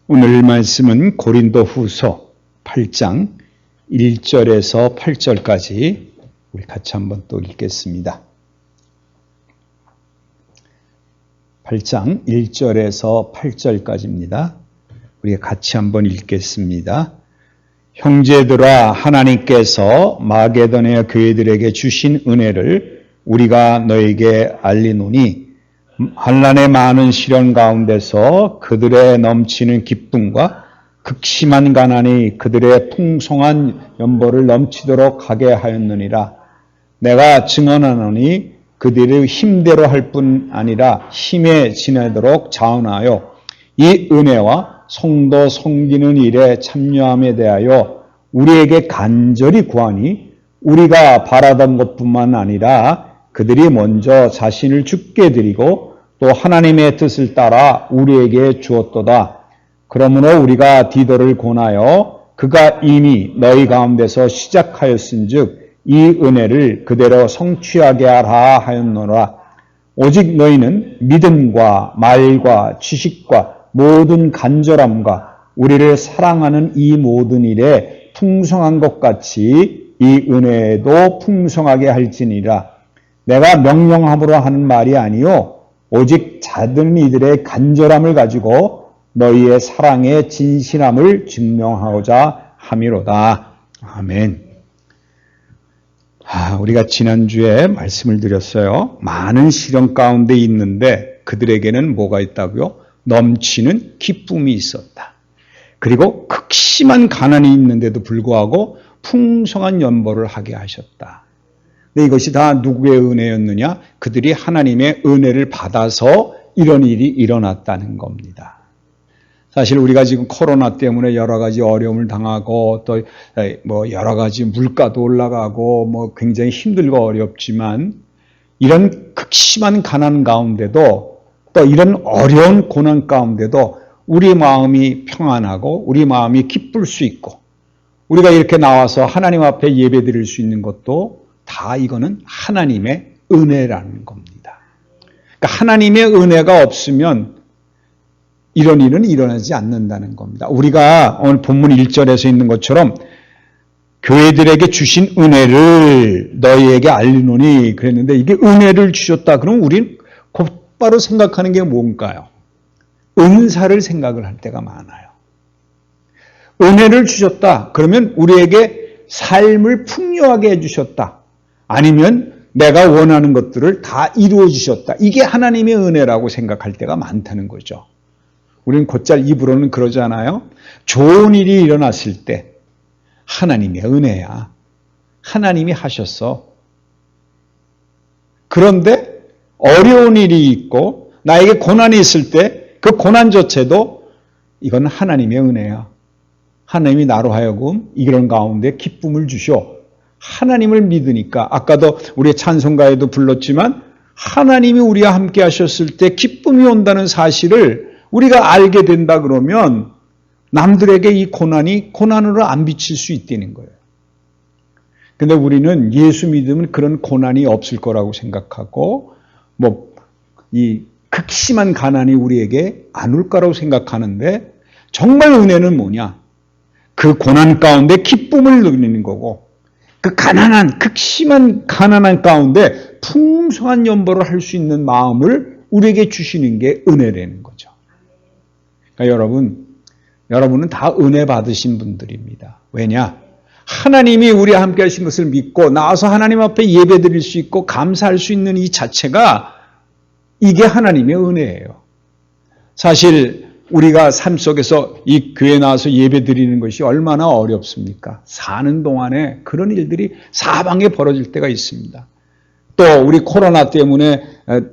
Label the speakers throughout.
Speaker 1: 오늘 말씀은 고린도후서 8장 1절에서 8절까지 우리 같이 한번 또 읽겠습니다. 8장 1절에서 8절까지입니다. 우리 같이 한번 읽겠습니다. 형제들아, 하나님께서 마게도냐 교회들에게 주신 은혜를 우리가 너에게 알리노니 환난의 많은 시련 가운데서 그들의 넘치는 기쁨과 극심한 가난이 그들의 풍성한 연보를 넘치도록 하게 하였느니라. 내가 증언하노니 그들의 힘대로 할 뿐 아니라 힘에 지내도록 자원하여 이 은혜와 성도 섬기는 일에 참여함에 대하여 우리에게 간절히 구하니 우리가 바라던 것뿐만 아니라 그들이 먼저 자신을 주께 드리고 또 하나님의 뜻을 따라 우리에게 주었도다. 그러므로 우리가 디도를 권하여 그가 이미 너희 가운데서 시작하였은즉 이 은혜를 그대로 성취하게 하라 하였노라. 오직 너희는 믿음과 말과 지식과 모든 간절함과 우리를 사랑하는 이 모든 일에 풍성한 것 같이 이 은혜도 풍성하게 할지니라. 내가 명령함으로 하는 말이 아니요 오직 작은 이들의 간절함을 가지고 너희의 사랑의 진실함을 증명하고자 함이로다. 아멘. 우리가 지난주에 말씀을 드렸어요. 많은 시련 가운데 있는데 그들에게는 뭐가 있다고요? 넘치는 기쁨이 있었다. 그리고 극심한 가난이 있는데도 불구하고 풍성한 연보를 하게 하셨다. 근데 이것이 다 누구의 은혜였느냐? 그들이 하나님의 은혜를 받아서 이런 일이 일어났다는 겁니다. 사실 우리가 지금 코로나 때문에 여러 가지 어려움을 당하고 또 여러 가지 물가도 올라가고 굉장히 힘들고 어렵지만 이런 극심한 가난 가운데도 또 이런 어려운 고난 가운데도 우리 마음이 평안하고 우리 마음이 기쁠 수 있고 우리가 이렇게 나와서 하나님 앞에 예배 드릴 수 있는 것도 다 이거는 하나님의 은혜라는 겁니다. 그러니까 하나님의 은혜가 없으면 이런 일은 일어나지 않는다는 겁니다. 우리가 오늘 본문 1절에서 있는 것처럼 교회들에게 주신 은혜를 너희에게 알리노니 그랬는데 이게 은혜를 주셨다. 그럼 우리는 곧바로 생각하는 게 뭔가요? 은사를 생각을 할 때가 많아요. 은혜를 주셨다. 그러면 우리에게 삶을 풍요하게 해주셨다. 아니면 내가 원하는 것들을 다 이루어 주셨다. 이게 하나님의 은혜라고 생각할 때가 많다는 거죠. 우리는 곧잘 입으로는 그러잖아요. 좋은 일이 일어났을 때 하나님의 은혜야. 하나님이 하셨어. 그런데 어려운 일이 있고 나에게 고난이 있을 때 그 고난조차도 이건 하나님의 은혜야. 하나님이 나로 하여금 이런 가운데 기쁨을 주셔. 하나님을 믿으니까 아까도 우리 찬송가에도 불렀지만 하나님이 우리와 함께 하셨을 때 기쁨이 온다는 사실을 우리가 알게 된다 그러면 남들에게 이 고난이 고난으로 안 비칠 수 있다는 거예요. 근데 우리는 예수 믿으면 그런 고난이 없을 거라고 생각하고 이 극심한 가난이 우리에게 안 올 거라고 생각하는데 정말 은혜는 뭐냐? 그 고난 가운데 기쁨을 누리는 거고 그 가난한 극심한 가난한 가운데 풍성한 연보를 할 수 있는 마음을 우리에게 주시는 게 은혜라는 거죠. 그러니까 여러분은 다 은혜 받으신 분들입니다. 왜냐? 하나님이 우리와 함께 하신 것을 믿고 나와서 하나님 앞에 예배 드릴 수 있고 감사할 수 있는 이 자체가 이게 하나님의 은혜예요. 사실 우리가 삶 속에서 이 교회에 나와서 예배 드리는 것이 얼마나 어렵습니까? 사는 동안에 그런 일들이 사방에 벌어질 때가 있습니다. 또 우리 코로나 때문에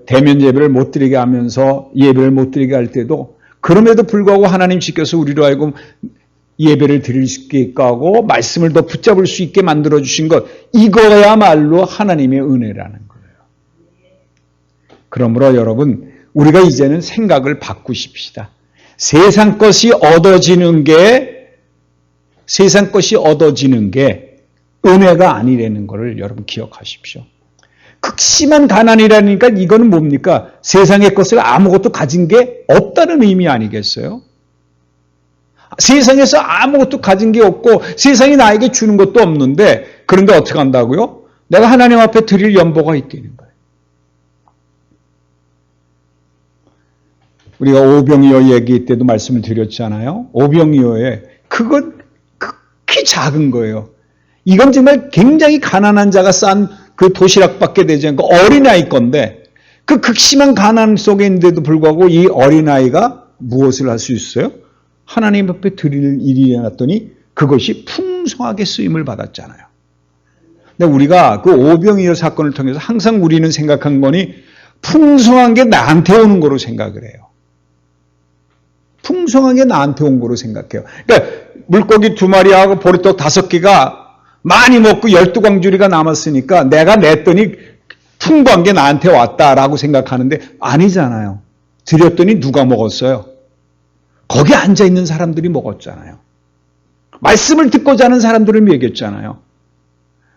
Speaker 1: 대면 예배를 못 드리게 하면서 예배를 못 드리게 할 때도 그럼에도 불구하고 하나님 지켜서 우리로 하여금 예배를 드릴 수 있게 하고 말씀을 더 붙잡을 수 있게 만들어주신 것 이거야말로 하나님의 은혜라는 거예요. 그러므로 여러분 우리가 이제는 생각을 바꾸십시다. 세상 것이 얻어지는 게 은혜가 아니라는 것을 여러분 기억하십시오. 극심한 가난이라니까 이거는 뭡니까? 세상의 것을 아무것도 가진 게 없다는 의미 아니겠어요? 세상에서 아무것도 가진 게 없고 세상이 나에게 주는 것도 없는데 그런데 어떻게 한다고요? 내가 하나님 앞에 드릴 연보가 있다는 거예요. 우리가 오병이어 얘기 때도 말씀을 드렸잖아요. 오병이어에 그건 극히 작은 거예요. 이건 정말 굉장히 가난한 자가 싼 그 도시락밖에 되지 않고 어린아이 건데 그 극심한 가난 속에 있는데도 불구하고 이 어린아이가 무엇을 할 수 있어요? 하나님 앞에 드릴 일이 일어났더니 그것이 풍성하게 쓰임을 받았잖아요. 근데 우리가 그 오병이어 사건을 통해서 항상 우리는 생각한 거니 풍성한 게 나한테 오는 거로 생각을 해요. 풍성한 게 나한테 온 거로 생각해요. 그러니까 물고기 2마리하고 보리떡 5개가 많이 먹고 12광주리가 남았으니까 내가 냈더니 풍부한 게 나한테 왔다라고 생각하는데 아니잖아요. 드렸더니 누가 먹었어요? 거기 앉아있는 사람들이 먹었잖아요. 말씀을 듣고자 하는 사람들을 먹였잖아요.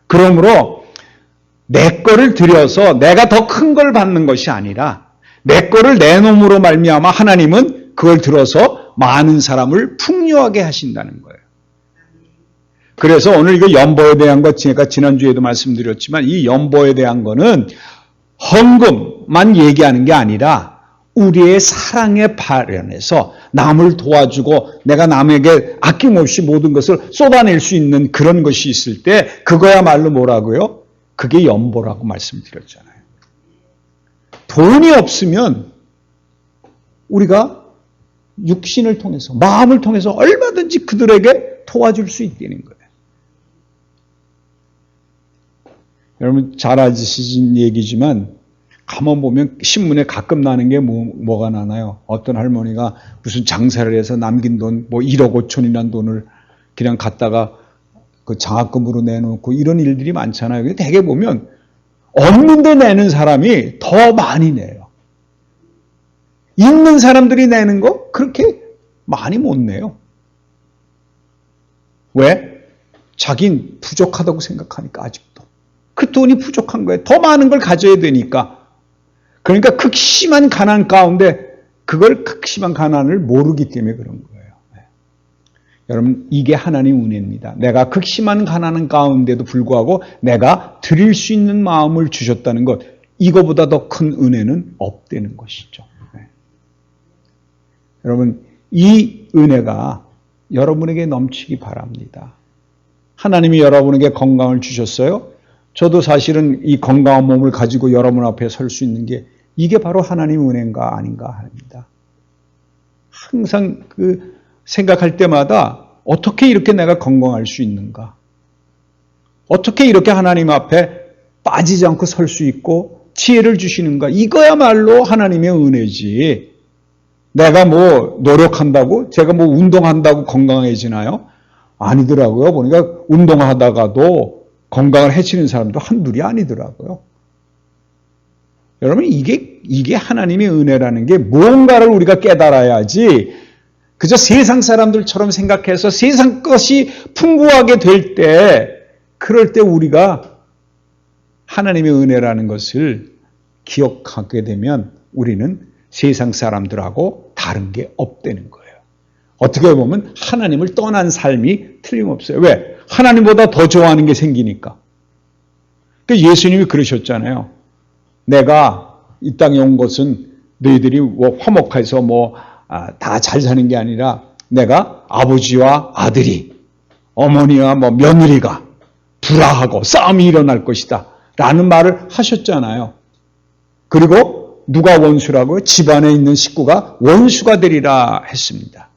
Speaker 1: 그러므로 내 거를 드려서 내가 더 큰 걸 받는 것이 아니라 내 거를 내놓음으로 말미암아 하나님은 그걸 들어서 많은 사람을 풍요하게 하신다는 거예요. 그래서 오늘 이거 연보에 대한 것 제가 지난주에도 말씀드렸지만 이 연보에 대한 거는 헌금만 얘기하는 게 아니라 우리의 사랑의 발현에서 남을 도와주고 내가 남에게 아낌없이 모든 것을 쏟아낼 수 있는 그런 것이 있을 때 그거야말로 뭐라고요? 그게 연보라고 말씀드렸잖아요. 돈이 없으면 우리가 육신을 통해서 마음을 통해서 얼마든지 그들에게 도와줄 수 있다는 거예요. 여러분 잘 아시는 얘기지만 가만 보면 신문에 가끔 나는 게 뭐가 나나요? 어떤 할머니가 무슨 장사를 해서 남긴 돈, 1억 5천이라는 돈을 그냥 갖다가 그 장학금으로 내놓고 이런 일들이 많잖아요. 대개 보면 없는데 내는 사람이 더 많이 내요. 있는 사람들이 내는 거 그렇게 많이 못 내요. 왜? 자긴 부족하다고 생각하니까 아직도. 그 돈이 부족한 거예요. 더 많은 걸 가져야 되니까. 그러니까 극심한 가난 가운데 그걸 극심한 가난을 모르기 때문에 그런 거예요. 네. 여러분 이게 하나님 은혜입니다. 내가 극심한 가난 가운데도 불구하고 내가 드릴 수 있는 마음을 주셨다는 것 이거보다 더 큰 은혜는 없다는 것이죠. 네. 여러분 이 은혜가 여러분에게 넘치기 바랍니다. 하나님이 여러분에게 건강을 주셨어요. 저도 사실은 이 건강한 몸을 가지고 여러분 앞에 설 수 있는 게 이게 바로 하나님 은혜인가 아닌가 합니다. 항상 그 생각할 때마다 어떻게 이렇게 내가 건강할 수 있는가? 어떻게 이렇게 하나님 앞에 빠지지 않고 설 수 있고 지혜를 주시는가? 이거야말로 하나님의 은혜지. 내가 노력한다고? 제가 운동한다고 건강해지나요? 아니더라고요. 보니까 운동하다가도 건강을 해치는 사람도 한둘이 아니더라고요. 여러분 이게 하나님의 은혜라는 게 뭔가를 우리가 깨달아야지 그저 세상 사람들처럼 생각해서 세상 것이 풍부하게 될 때 그럴 때 우리가 하나님의 은혜라는 것을 기억하게 되면 우리는 세상 사람들하고 다른 게 없다는 거예요. 어떻게 보면 하나님을 떠난 삶이 틀림없어요. 왜? 하나님보다 더 좋아하는 게 생기니까. 그러니까 예수님이 그러셨잖아요. 내가 이 땅에 온 것은 너희들이 화목해서 다 잘 사는 게 아니라 내가 아버지와 아들이 어머니와 며느리가 불화하고 싸움이 일어날 것이다 라는 말을 하셨잖아요. 그리고 누가 원수라고요? 집안에 있는 식구가 원수가 되리라 했습니다.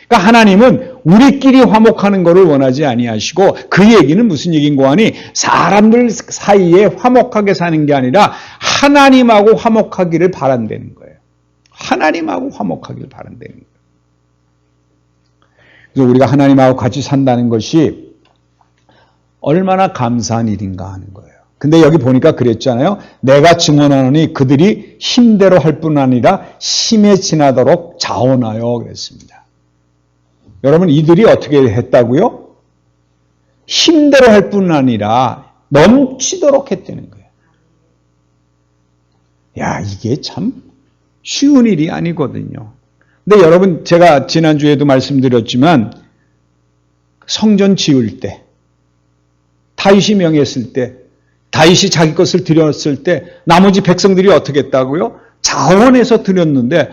Speaker 1: 그러니까 하나님은 우리끼리 화목하는 것을 원하지 아니하시고 그 얘기는 무슨 얘기인고 하니 사람들 사이에 화목하게 사는 게 아니라 하나님하고 화목하기를 바란다는 거예요. 하나님하고 화목하기를 바란다는 거예요. 그래서 우리가 하나님하고 같이 산다는 것이 얼마나 감사한 일인가 하는 거예요. 근데 여기 보니까 그랬잖아요. 내가 증언하노니 그들이 힘대로 할 뿐 아니라 힘에 지나도록 자원하여 그랬습니다. 여러분 이들이 어떻게 했다고요? 힘대로 할 뿐 아니라 넘치도록 했다는 거예요. 야, 이게 참 쉬운 일이 아니거든요. 근데 여러분, 제가 지난주에도 말씀드렸지만 성전 지을 때, 다윗이 명했을 때, 다윗이 자기 것을 드렸을 때 나머지 백성들이 어떻게 했다고요? 자원해서 드렸는데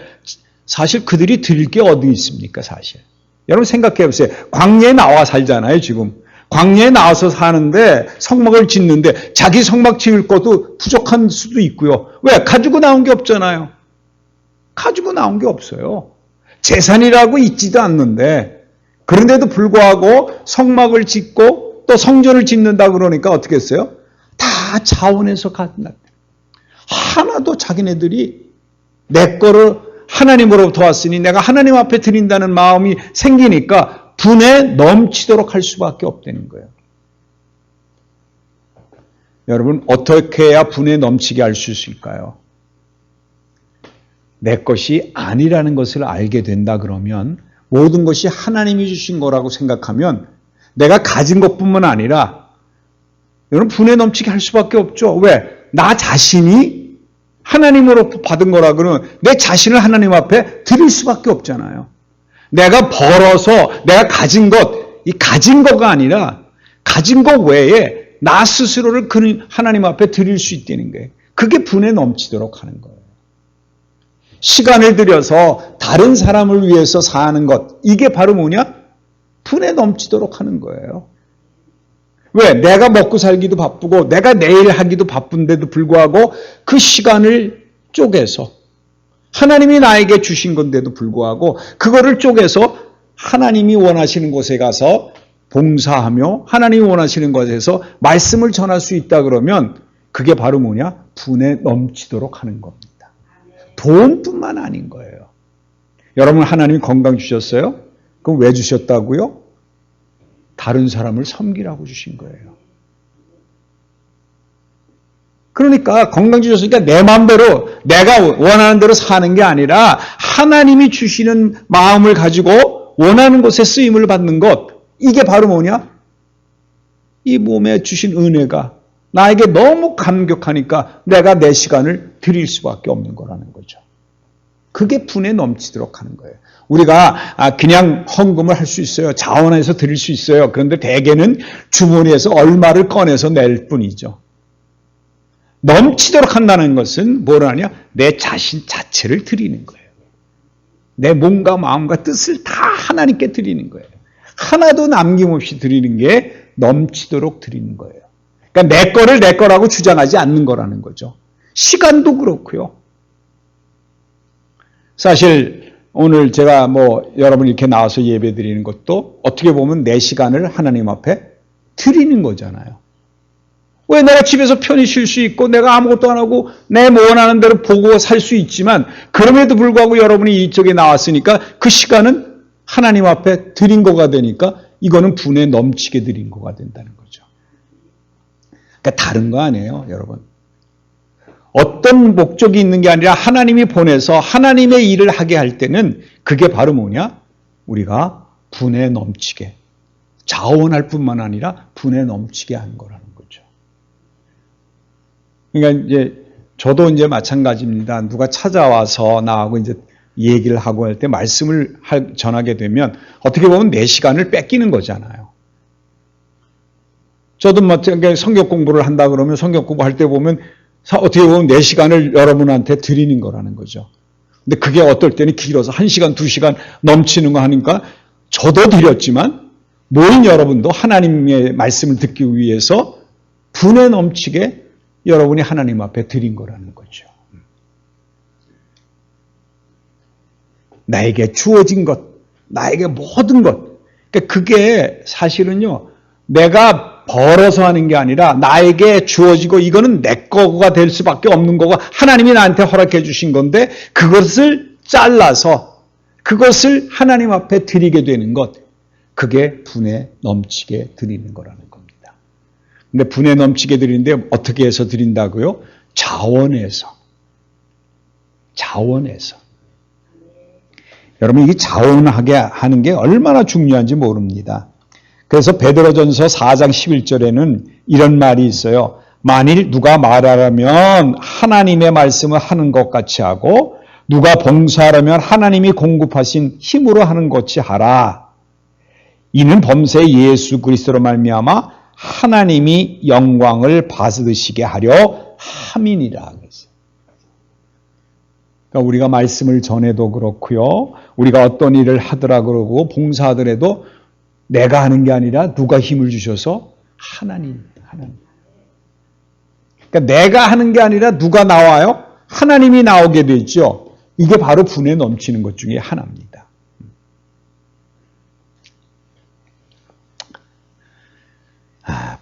Speaker 1: 사실 그들이 드릴 게 어디 있습니까, 사실. 여러분 생각해 보세요. 광야에 나와 살잖아요, 지금. 광야에 나와서 사는데 성막을 짓는데 자기 성막 지을 것도 부족한 수도 있고요. 왜? 가지고 나온 게 없잖아요. 가지고 나온 게 없어요. 재산이라고 있지도 않는데 그런데도 불구하고 성막을 짓고 또 성전을 짓는다 그러니까 어떻게 했어요? 다 자원해서 갖는다. 하나도 자기네들이 내 거를 하나님으로부터 왔으니 내가 하나님 앞에 드린다는 마음이 생기니까 분에 넘치도록 할 수밖에 없다는 거예요. 여러분, 어떻게 해야 분에 넘치게 할 수 있을까요? 내 것이 아니라는 것을 알게 된다 그러면 모든 것이 하나님이 주신 거라고 생각하면 내가 가진 것뿐만 아니라 여러분 분에 넘치게 할 수밖에 없죠. 왜? 나 자신이 하나님으로부터 받은 거라 그러면 내 자신을 하나님 앞에 드릴 수밖에 없잖아요. 내가 벌어서 내가 가진 것, 이 가진 거가 아니라 가진 것 외에 나 스스로를 하나님 앞에 드릴 수 있다는 거예요. 그게 분에 넘치도록 하는 거예요. 시간을 들여서 다른 사람을 위해서 사는 것, 이게 바로 뭐냐? 분에 넘치도록 하는 거예요. 왜? 내가 먹고 살기도 바쁘고 내가 내일 하기도 바쁜데도 불구하고 그 시간을 쪼개서 하나님이 나에게 주신 건데도 불구하고 그거를 쪼개서 하나님이 원하시는 곳에 가서 봉사하며 하나님이 원하시는 곳에서 말씀을 전할 수 있다 그러면 그게 바로 뭐냐? 분에 넘치도록 하는 겁니다. 돈뿐만 아닌 거예요. 여러분 하나님이 건강 주셨어요? 그럼 왜 주셨다고요? 다른 사람을 섬기라고 주신 거예요. 그러니까 건강 주셨으니까 내 마음대로 내가 원하는 대로 사는 게 아니라 하나님이 주시는 마음을 가지고 원하는 곳에 쓰임을 받는 것, 이게 바로 뭐냐? 이 몸에 주신 은혜가 나에게 너무 감격하니까 내가 내 시간을 드릴 수밖에 없는 거라는 거죠. 그게 분에 넘치도록 하는 거예요. 우리가 그냥 헌금을 할 수 있어요. 자원해서 드릴 수 있어요. 그런데 대개는 주머니에서 얼마를 꺼내서 낼 뿐이죠. 넘치도록 한다는 것은 뭘 하냐? 내 자신 자체를 드리는 거예요. 내 몸과 마음과 뜻을 다 하나님께 드리는 거예요. 하나도 남김없이 드리는 게 넘치도록 드리는 거예요. 그러니까 내 거를 내 거라고 주장하지 않는 거라는 거죠. 시간도 그렇고요. 사실 오늘 제가 여러분 이렇게 나와서 예배 드리는 것도 어떻게 보면 내 시간을 하나님 앞에 드리는 거잖아요. 왜? 내가 집에서 편히 쉴 수 있고 내가 아무것도 안 하고 내 원하는 대로 보고 살 수 있지만 그럼에도 불구하고 여러분이 이쪽에 나왔으니까 그 시간은 하나님 앞에 드린 거가 되니까 이거는 분에 넘치게 드린 거가 된다는 거죠. 그러니까 다른 거 아니에요, 여러분. 어떤 목적이 있는 게 아니라 하나님이 보내서 하나님의 일을 하게 할 때는 그게 바로 뭐냐? 우리가 분에 넘치게, 자원할 뿐만 아니라 분에 넘치게 하는 거라는 거죠. 그러니까 저도 마찬가지입니다. 누가 찾아와서 나하고 얘기를 하고 할 때 말씀을 전하게 되면 어떻게 보면 내 시간을 뺏기는 거잖아요. 저도 성경 공부를 한다 그러면 성경 공부할 때 보면 어떻게 보면 내 시간을 여러분한테 드리는 거라는 거죠. 근데 그게 어떨 때는 길어서 1시간, 2시간 넘치는 거 하니까 저도 드렸지만 모인 여러분도 하나님의 말씀을 듣기 위해서 분에 넘치게 여러분이 하나님 앞에 드린 거라는 거죠. 나에게 주어진 것, 나에게 모든 것. 그러니까 그게 사실은요, 내가 벌어서 하는 게 아니라 나에게 주어지고 이거는 내 거가 될 수밖에 없는 거고 하나님이 나한테 허락해 주신 건데 그것을 잘라서 그것을 하나님 앞에 드리게 되는 것, 그게 분에 넘치게 드리는 거라는 겁니다. 근데 분에 넘치게 드리는데 어떻게 해서 드린다고요? 자원해서. 여러분 이게 자원하게 하는 게 얼마나 중요한지 모릅니다. 그래서 베드로전서 4장 11절에는 이런 말이 있어요. 만일 누가 말하라면 하나님의 말씀을 하는 것 같이 하고 누가 봉사하려면 하나님이 공급하신 힘으로 하는 것이 하라. 이는 범사에 예수 그리스도로 말미암아 하나님이 영광을 받으시게 하려 함이니라. 그러니까 우리가 말씀을 전해도 그렇고요. 우리가 어떤 일을 하더라 그러고 봉사하더라도 내가 하는 게 아니라 누가 힘을 주셔서 하나님. 그러니까 내가 하는 게 아니라 누가 나와요? 하나님이 나오게 되죠. 이게 바로 분에 넘치는 것 중에 하나입니다.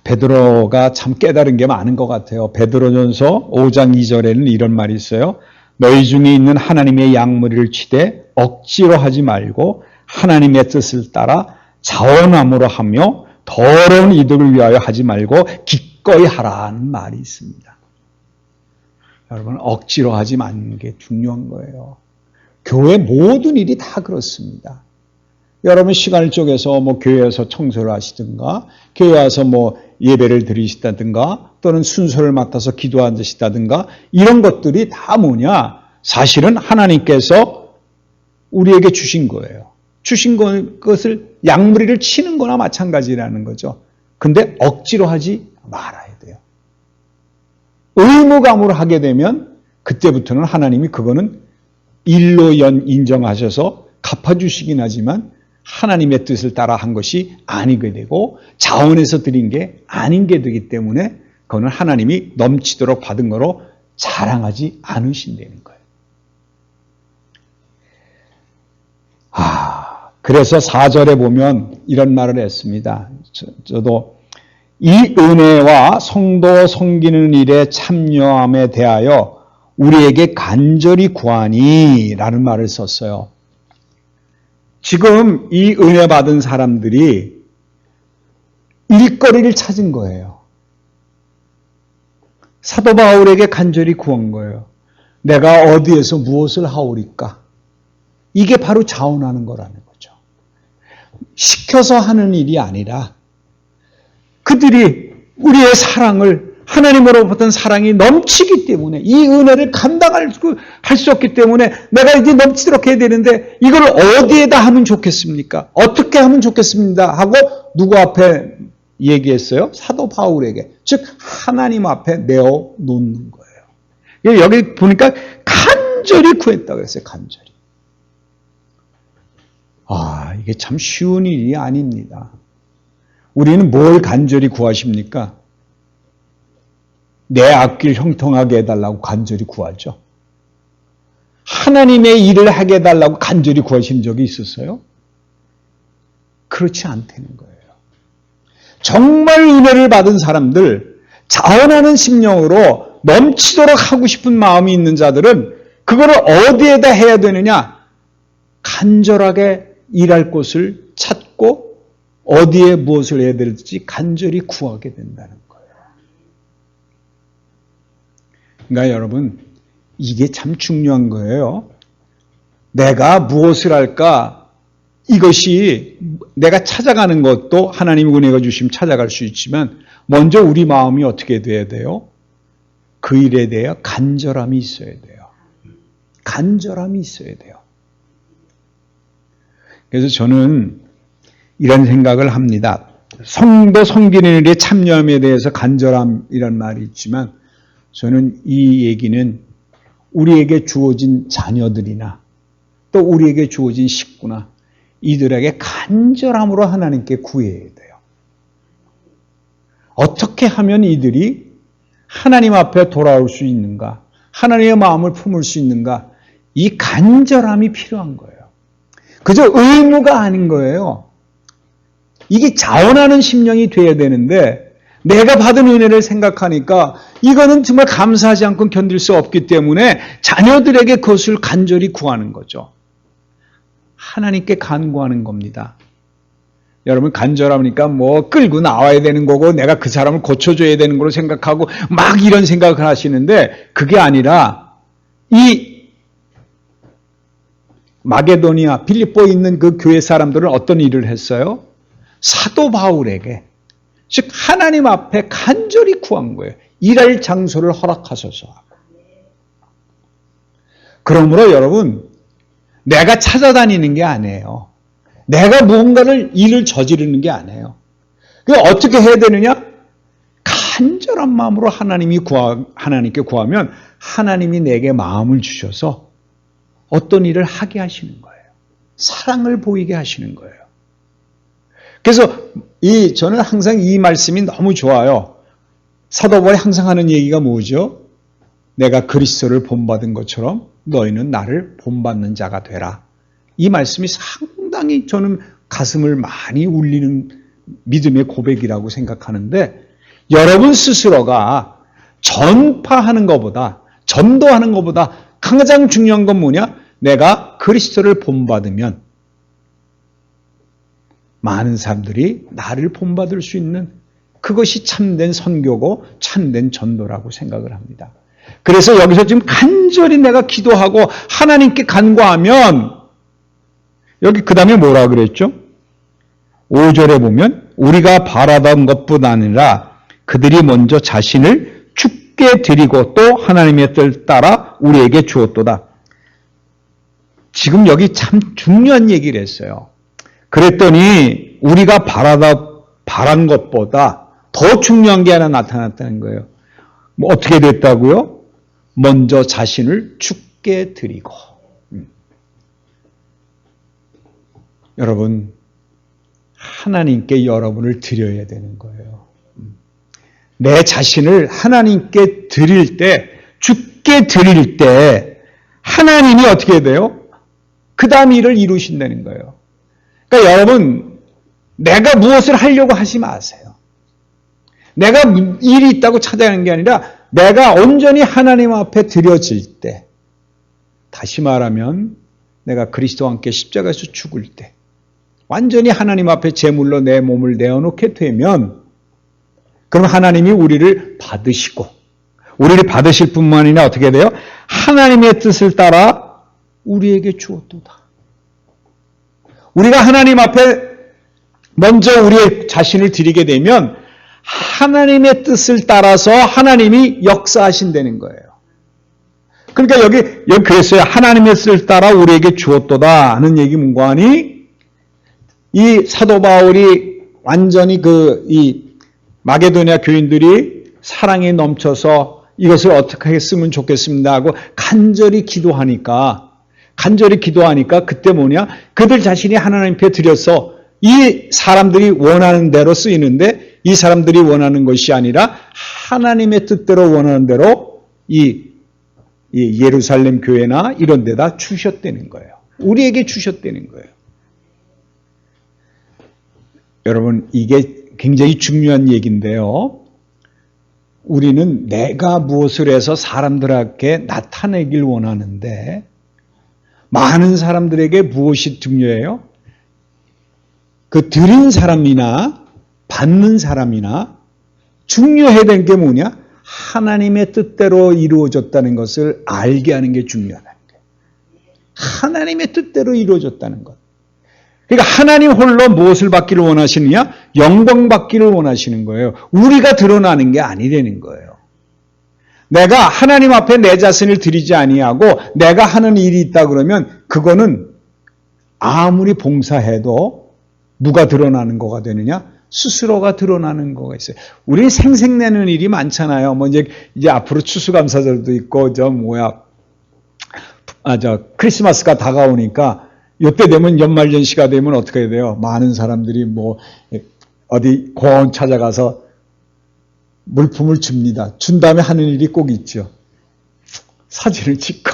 Speaker 1: 베드로가 참 깨달은 게 많은 것 같아요. 베드로전서 5장 2절에는 이런 말이 있어요. 너희 중에 있는 하나님의 양무리를 치되 억지로 하지 말고 하나님의 뜻을 따라 자원함으로 하며 더러운 이득을 위하여 하지 말고 기꺼이 하라는 말이 있습니다. 여러분, 억지로 하지 않는 게 중요한 거예요. 교회 모든 일이 다 그렇습니다. 여러분 시간을 쪼개서 교회에서 청소를 하시든가, 교회 와서 예배를 드리시다든가, 또는 순서를 맡아서 기도하시다든가, 이런 것들이 다 뭐냐? 사실은 하나님께서 우리에게 주신 거예요. 주신 것을 양무리를 치는 거나 마찬가지라는 거죠. 근데 억지로 하지 말아야 돼요. 의무감으로 하게 되면 그때부터는 하나님이 그거는 일로 인정하셔서 갚아주시긴 하지만 하나님의 뜻을 따라 한 것이 아니게 되고 자원에서 드린 게 아닌 게 되기 때문에 그거는 하나님이 넘치도록 받은 거로 자랑하지 않으신다는 거예요. 그래서 4절에 보면 이런 말을 했습니다. 저도 이 은혜와 성도 섬기는 일에 참여함에 대하여 우리에게 간절히 구하니 라는 말을 썼어요. 지금 이 은혜 받은 사람들이 일거리를 찾은 거예요. 사도 바울에게 간절히 구한 거예요. 내가 어디에서 무엇을 하오리까? 이게 바로 자원하는 거라는 거죠. 시켜서 하는 일이 아니라 그들이 우리의 사랑을, 하나님으로부터 사랑이 넘치기 때문에 이 은혜를 감당할 수 없기 때문에 내가 이제 넘치도록 해야 되는데 이걸 어디에다 하면 좋겠습니까? 어떻게 하면 좋겠습니다 하고 누구 앞에 얘기했어요? 사도 바울에게. 즉 하나님 앞에 내어놓는 거예요. 여기 보니까 간절히 구했다고 했어요. 간절히. 이게 참 쉬운 일이 아닙니다. 우리는 뭘 간절히 구하십니까? 내 앞길 형통하게 해달라고 간절히 구하죠. 하나님의 일을 하게 해달라고 간절히 구하신 적이 있었어요? 그렇지 않다는 거예요. 정말 은혜를 받은 사람들, 자원하는 심령으로 넘치도록 하고 싶은 마음이 있는 자들은 그거를 어디에다 해야 되느냐? 간절하게 일할 곳을 찾고 어디에 무엇을 해야 될지 간절히 구하게 된다는 거예요. 그러니까 여러분, 이게 참 중요한 거예요. 내가 무엇을 할까? 이것이 내가 찾아가는 것도 하나님의 은혜가 주시면 찾아갈 수 있지만 먼저 우리 마음이 어떻게 돼야 돼요? 그 일에 대해 간절함이 있어야 돼요. 간절함이 있어야 돼요. 그래서 저는 이런 생각을 합니다. 성도 섬기는 일에 참여함에 대해서 간절함이란 말이 있지만 저는 이 얘기는 우리에게 주어진 자녀들이나 또 우리에게 주어진 식구나 이들에게 간절함으로 하나님께 구해야 돼요. 어떻게 하면 이들이 하나님 앞에 돌아올 수 있는가? 하나님의 마음을 품을 수 있는가? 이 간절함이 필요한 거예요. 그저 의무가 아닌 거예요. 이게 자원하는 심령이 돼야 되는데 내가 받은 은혜를 생각하니까 이거는 정말 감사하지 않고 견딜 수 없기 때문에 자녀들에게 그것을 간절히 구하는 거죠. 하나님께 간구하는 겁니다. 여러분 간절하니까 끌고 나와야 되는 거고 내가 그 사람을 고쳐줘야 되는 걸로 생각하고 막 이런 생각을 하시는데 그게 아니라 이 마게도니아, 빌립보에 있는 그 교회 사람들은 어떤 일을 했어요? 사도 바울에게, 즉 하나님 앞에 간절히 구한 거예요. 일할 장소를 허락하소서. 그러므로 여러분, 내가 찾아다니는 게 아니에요. 내가 무언가를 일을 저지르는 게 아니에요. 그 어떻게 해야 되느냐? 간절한 마음으로 하나님께 구하면 하나님이 내게 마음을 주셔서 어떤 일을 하게 하시는 거예요. 사랑을 보이게 하시는 거예요. 그래서 저는 항상 이 말씀이 너무 좋아요. 사도 바울이 항상 하는 얘기가 뭐죠? 내가 그리스도를 본받은 것처럼 너희는 나를 본받는 자가 되라. 이 말씀이 상당히 저는 가슴을 많이 울리는 믿음의 고백이라고 생각하는데, 여러분 스스로가 전파하는 것보다, 전도하는 것보다 가장 중요한 건 뭐냐? 내가 그리스도를 본받으면 많은 사람들이 나를 본받을 수 있는, 그것이 참된 선교고 참된 전도라고 생각을 합니다. 그래서 여기서 지금 간절히 내가 기도하고 하나님께 간구하면, 여기 그 다음에 뭐라 그랬죠? 5절에 보면 우리가 바라던 것뿐 아니라 그들이 먼저 자신을 죽게 드리고 또 하나님의 뜻을 따라 우리에게 주었도다. 지금 여기 참 중요한 얘기를 했어요. 그랬더니 우리가 바란 것보다 더 중요한 게 하나 나타났다는 거예요. 뭐 어떻게 됐다고요? 먼저 자신을 죽게 드리고. 여러분, 하나님께 여러분을 드려야 되는 거예요. 내 자신을 하나님께 드릴 때, 죽게 드릴 때 하나님이 어떻게 돼요? 그 다음 일을 이루신다는 거예요. 그러니까 여러분, 내가 무엇을 하려고 하지 마세요. 내가 일이 있다고 찾아가는 게 아니라 내가 온전히 하나님 앞에 드려질 때, 다시 말하면 내가 그리스도와 함께 십자가에서 죽을 때, 완전히 하나님 앞에 제물로 내 몸을 내어놓게 되면, 그럼 하나님이 우리를 받으시고, 우리를 받으실 뿐만 아니라 어떻게 돼요? 하나님의 뜻을 따라 우리에게 주었도다. 우리가 하나님 앞에 먼저 우리의 자신을 드리게 되면 하나님의 뜻을 따라서 하나님이 역사하신다는 거예요. 그러니까 여기 그랬어요. 하나님의 뜻을 따라 우리에게 주었도다 하는 얘기 뭔가 하니, 이 사도 바울이 완전히 이 마게도니아 교인들이 사랑에 넘쳐서 이것을 어떻게 했으면 좋겠습니다 하고 간절히 기도하니까 그때 뭐냐? 그들 자신이 하나님 앞에 드려서 이 사람들이 원하는 대로 쓰이는데, 이 사람들이 원하는 것이 아니라 하나님의 뜻대로 원하는 대로 이 예루살렘 교회나 이런 데다 주셨다는 거예요. 우리에게 주셨다는 거예요. 여러분, 이게 굉장히 중요한 얘기인데요. 우리는 내가 무엇을 해서 사람들에게 나타내길 원하는데, 많은 사람들에게 무엇이 중요해요? 그 드린 사람이나 받는 사람이나 중요해야 되는 게 뭐냐? 하나님의 뜻대로 이루어졌다는 것을 알게 하는 게 중요하다는 거예요. 하나님의 뜻대로 이루어졌다는 것. 그러니까 하나님 홀로 무엇을 받기를 원하시느냐? 영광 받기를 원하시는 거예요. 우리가 드러나는 게 아니라는 거예요. 내가 하나님 앞에 내 자신을 드리지 아니하고 내가 하는 일이 있다 그러면 그거는 아무리 봉사해도 누가 드러나는 거가 되느냐? 스스로가 드러나는 거가 있어요. 우리 생색내는 일이 많잖아요. 뭐 이제 앞으로 추수감사절도 있고 크리스마스가 다가오니까 이때 되면 연말연시가 되면 어떻게 해야 돼요? 많은 사람들이 어디 공원 찾아가서 물품을 줍니다. 준 다음에 하는 일이 꼭 있죠. 사진을 찍고.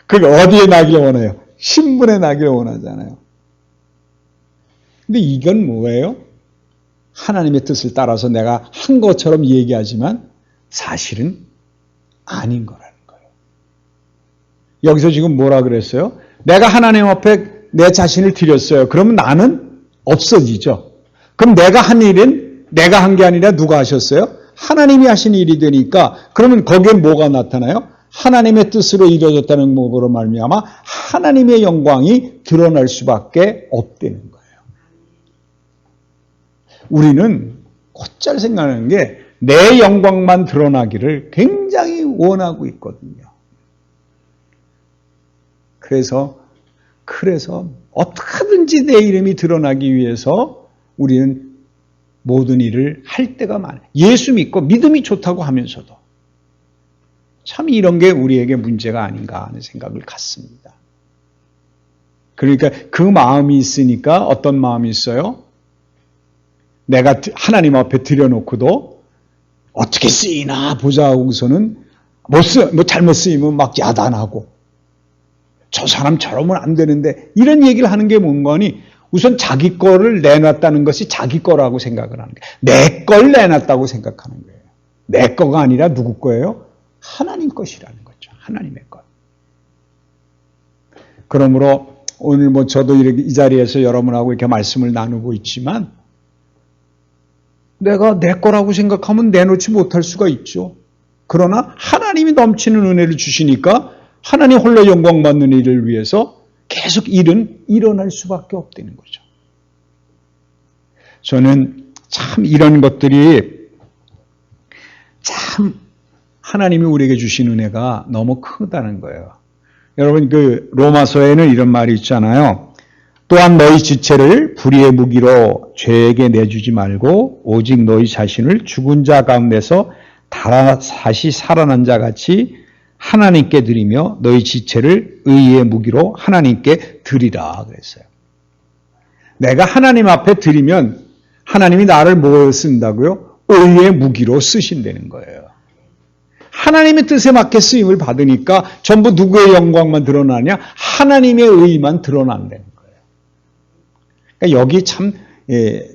Speaker 1: 그게 어디에 나기를 원해요? 신문에 나기를 원하잖아요. 근데 이건 뭐예요? 하나님의 뜻을 따라서 내가 한 것처럼 얘기하지만 사실은 아닌 거라는 거예요. 여기서 지금 뭐라 그랬어요? 내가 하나님 앞에 내 자신을 드렸어요. 그러면 나는 없어지죠. 그럼 내가 한 일은 내가 한 게 아니라 누가 하셨어요? 하나님이 하신 일이 되니까, 그러면 거기에 뭐가 나타나요? 하나님의 뜻으로 이루어졌다는 것으로 말미암아 하나님의 영광이 드러날 수밖에 없다는 거예요. 우리는 곧잘 생각하는 게 내 영광만 드러나기를 굉장히 원하고 있거든요. 그래서 어떻게든지 내 이름이 드러나기 위해서 우리는 모든 일을 할 때가 많아요. 예수 믿고 믿음이 좋다고 하면서도. 참 이런 게 우리에게 문제가 아닌가 하는 생각을 갖습니다. 그러니까 그 마음이 있으니까 어떤 마음이 있어요? 내가 하나님 앞에 들여놓고도 어떻게 쓰이나 보자 하고서는 잘못 쓰이면 막 야단하고 저 사람 저러면 안 되는데 이런 얘기를 하는 게 뭔가니 우선 자기 거를 내놨다는 것이 자기 거라고 생각을 하는 거예요. 내 걸 내놨다고 생각하는 거예요. 내 거가 아니라 누구 거예요? 하나님 것이라는 거죠. 하나님의 것. 그러므로 오늘 저도 이렇게 이 자리에서 여러분하고 이렇게 말씀을 나누고 있지만 내가 내 거라고 생각하면 내놓지 못할 수가 있죠. 그러나 하나님이 넘치는 은혜를 주시니까 하나님 홀로 영광 받는 일을 위해서 계속 일은 일어날 수밖에 없다는 거죠. 저는 참 이런 것들이 참 하나님이 우리에게 주신 은혜가 너무 크다는 거예요. 여러분 그 로마서에는 이런 말이 있잖아요. 또한 너희 지체를 불의의 무기로 죄에게 내주지 말고 오직 너희 자신을 죽은 자 가운데서 다시 살아난 자 같이 하나님께 드리며 너희 지체를 의의 무기로 하나님께 드리라 그랬어요. 내가 하나님 앞에 드리면 하나님이 나를 뭐 쓴다고요? 의의 무기로 쓰신다는 거예요. 하나님의 뜻에 맞게 쓰임을 받으니까 전부 누구의 영광만 드러나냐? 하나님의 의만 드러난다는 거예요. 그러니까 여기 참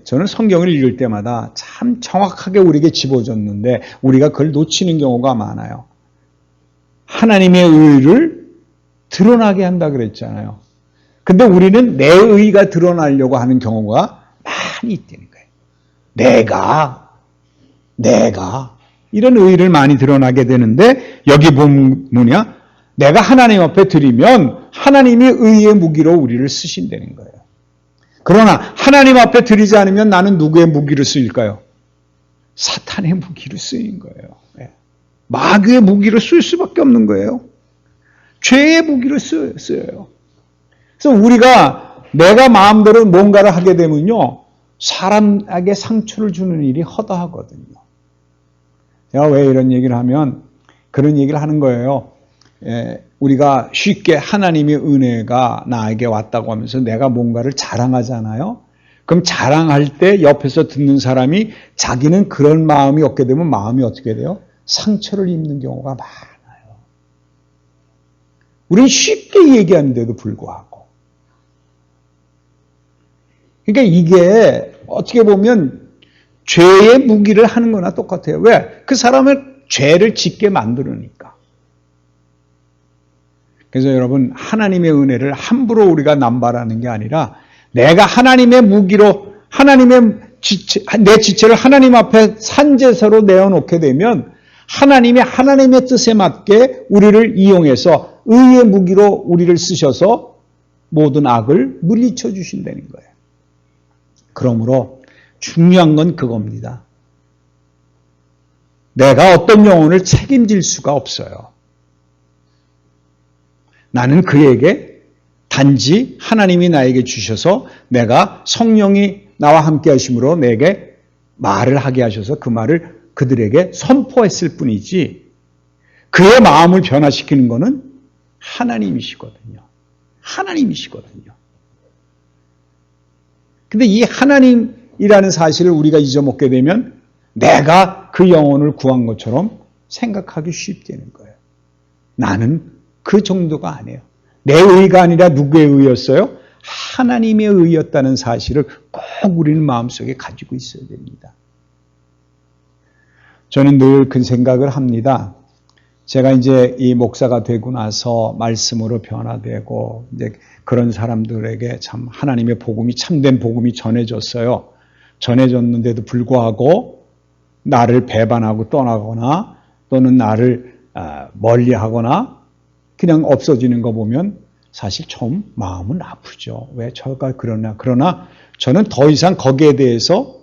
Speaker 1: 저는 성경을 읽을 때마다 참 정확하게 우리에게 집어줬는데 우리가 그걸 놓치는 경우가 많아요. 하나님의 의를 드러나게 한다 그랬잖아요. 근데 우리는 내 의가 드러나려고 하는 경우가 많이 있다는 거예요. 내가 이런 의를 많이 드러나게 되는데 여기 보면 뭐냐? 내가 하나님 앞에 드리면 하나님이 의의 무기로 우리를 쓰신다는 거예요. 그러나 하나님 앞에 드리지 않으면 나는 누구의 무기로 쓰일까요? 사탄의 무기로 쓰인 거예요. 마귀의 무기로 쓸 수밖에 없는 거예요. 죄의 무기로 쓰여요. 그래서 우리가 내가 마음대로 뭔가를 하게 되면요. 사람에게 상처를 주는 일이 허다하거든요. 제가 왜 이런 얘기를 하면 그런 얘기를 하는 거예요. 우리가 쉽게 하나님의 은혜가 나에게 왔다고 하면서 내가 뭔가를 자랑하잖아요. 그럼 자랑할 때 옆에서 듣는 사람이 자기는 그런 마음이 없게 되면 마음이 어떻게 돼요? 상처를 입는 경우가 많아요. 우리는 쉽게 얘기하는데도 불구하고. 그러니까 이게 어떻게 보면 죄의 무기를 하는 거나 똑같아요. 왜? 그 사람을 죄를 짓게 만들으니까. 그래서 여러분 하나님의 은혜를 함부로 우리가 남발하는 게 아니라 내가 하나님의 무기로 내 지체를 하나님 앞에 산제사로 내어놓게 되면 하나님의 뜻에 맞게 우리를 이용해서 의의 무기로 우리를 쓰셔서 모든 악을 물리쳐 주신다는 거예요. 그러므로 중요한 건 그겁니다. 내가 어떤 영혼을 책임질 수가 없어요. 나는 그에게 단지 하나님이 나에게 주셔서 내가 성령이 나와 함께 하심으로 내게 말을 하게 하셔서 그 말을 그들에게 선포했을 뿐이지 그의 마음을 변화시키는 것은 하나님이시거든요. 근데 이 하나님이라는 사실을 우리가 잊어먹게 되면 내가 그 영혼을 구한 것처럼 생각하기 쉽다는 거예요. 나는 그 정도가 아니에요. 내 의가 아니라 누구의 의였어요? 하나님의 의였다는 사실을 꼭 우리는 마음속에 가지고 있어야 됩니다. 저는 늘 그 생각을 합니다. 제가 이제 이 목사가 되고 나서 말씀으로 변화되고 이제 그런 사람들에게 참 하나님의 복음이 참된 복음이 전해졌어요. 전해졌는데도 불구하고 나를 배반하고 떠나거나 또는 나를 멀리하거나 그냥 없어지는 거 보면 사실 좀 마음은 아프죠. 왜 저가 그러나. 그러나 저는 더 이상 거기에 대해서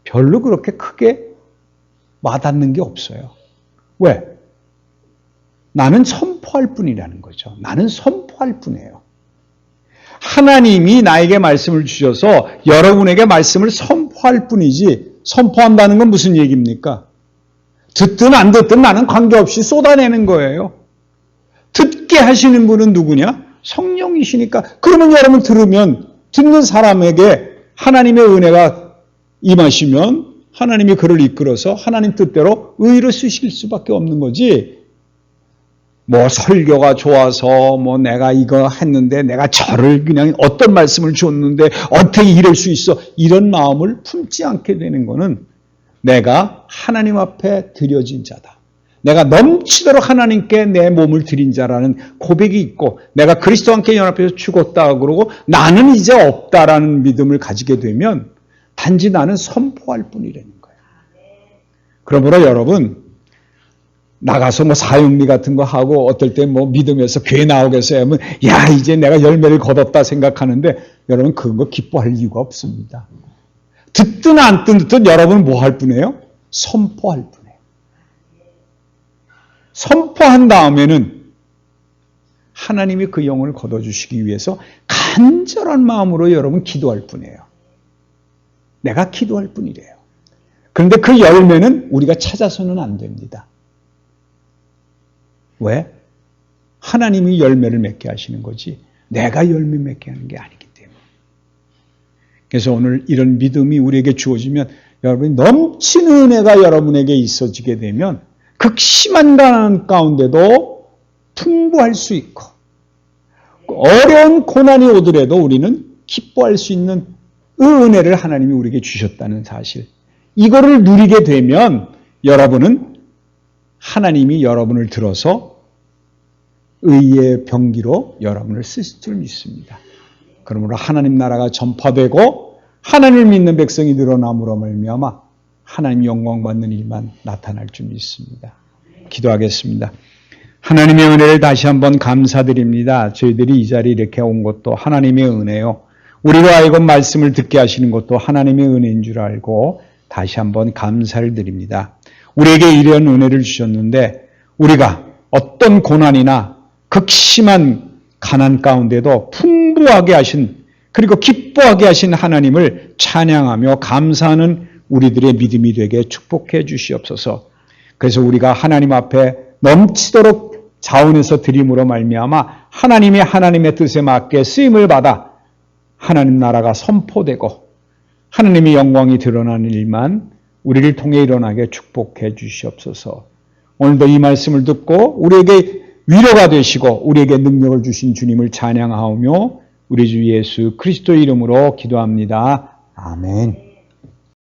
Speaker 1: 별로 그렇게 크게 와닿는 게 없어요. 왜? 나는 선포할 뿐이라는 거죠. 나는 선포 선포할 뿐이에요. 하나님이 나에게 말씀을 주셔서 여러분에게 말씀을 선포할 뿐이지, 선포한다는 건 무슨 얘기입니까? 듣든 안 듣든 나는 관계없이 쏟아내는 거예요. 듣게 하시는 분은 누구냐? 성령이시니까. 그러면 여러분 들으면 듣는 사람에게 하나님의 은혜가 임하시면 하나님이 그를 이끌어서 하나님 뜻대로 의로 쓰실 수밖에 없는 거지. 뭐 설교가 좋아서 뭐 내가 이거 했는데 내가 저를 그냥 어떤 말씀을 줬는데 어떻게 이럴 수 있어, 이런 마음을 품지 않게 되는 거는 내가 하나님 앞에 드려진 자다, 내가 넘치도록 하나님께 내 몸을 드린 자라는 고백이 있고, 내가 그리스도와 함께 연합해서 죽었다 그러고 나는 이제 없다라는 믿음을 가지게 되면 단지 나는 선포할 뿐이라는 거예요. 그러므로 여러분, 나가서 뭐 사형리 같은 거 하고 어떨 때 뭐 믿음에서 교회 나오겠어요 하면 야 이제 내가 열매를 거뒀다 생각하는데, 여러분 그런 거 기뻐할 이유가 없습니다. 듣든 안 듣든 여러분은 뭐 할 뿐이에요? 선포할 뿐이에요. 선포한 다음에는 하나님이 그 영혼을 거둬주시기 위해서 간절한 마음으로 여러분 기도할 뿐이에요. 내가 기도할 뿐이래요. 그런데 그 열매는 우리가 찾아서는 안 됩니다. 왜? 하나님이 열매를 맺게 하시는 거지 내가 열매 맺게 하는 게 아니기 때문에. 그래서 오늘 이런 믿음이 우리에게 주어지면 여러분이 넘치는 은혜가 여러분에게 있어지게 되면 극심한 가난 가운데도 풍부할 수 있고, 어려운 고난이 오더라도 우리는 기뻐할 수 있는 은혜를 하나님이 우리에게 주셨다는 사실, 이거를 누리게 되면 여러분은 하나님이 여러분을 들어서 의의 병기로 여러분을 쓰실 줄 믿습니다. 그러므로 하나님 나라가 전파되고 하나님을 믿는 백성이 늘어남으로 말미암아 하나님 영광 받는 일만 나타날 줄 믿습니다. 기도하겠습니다. 하나님의 은혜를 다시 한번 감사드립니다. 저희들이 이 자리에 이렇게 온 것도 하나님의 은혜요, 우리로 하여금 말씀을 듣게 하시는 것도 하나님의 은혜인 줄 알고 다시 한번 감사를 드립니다. 우리에게 이런 은혜를 주셨는데 우리가 어떤 고난이나 극심한 가난 가운데도 풍부하게 하신, 그리고 기뻐하게 하신 하나님을 찬양하며 감사하는 우리들의 믿음이 되게 축복해 주시옵소서. 그래서 우리가 하나님 앞에 넘치도록 자원해서 드림으로 말미암아 하나님의 뜻에 맞게 쓰임을 받아 하나님 나라가 선포되고 하나님의 영광이 드러나는 일만 우리를 통해 일어나게 축복해 주시옵소서. 오늘도 이 말씀을 듣고 우리에게 위로가 되시고 우리에게 능력을 주신 주님을 찬양하오며 우리 주 예수 그리스도의 이름으로 기도합니다. 아멘.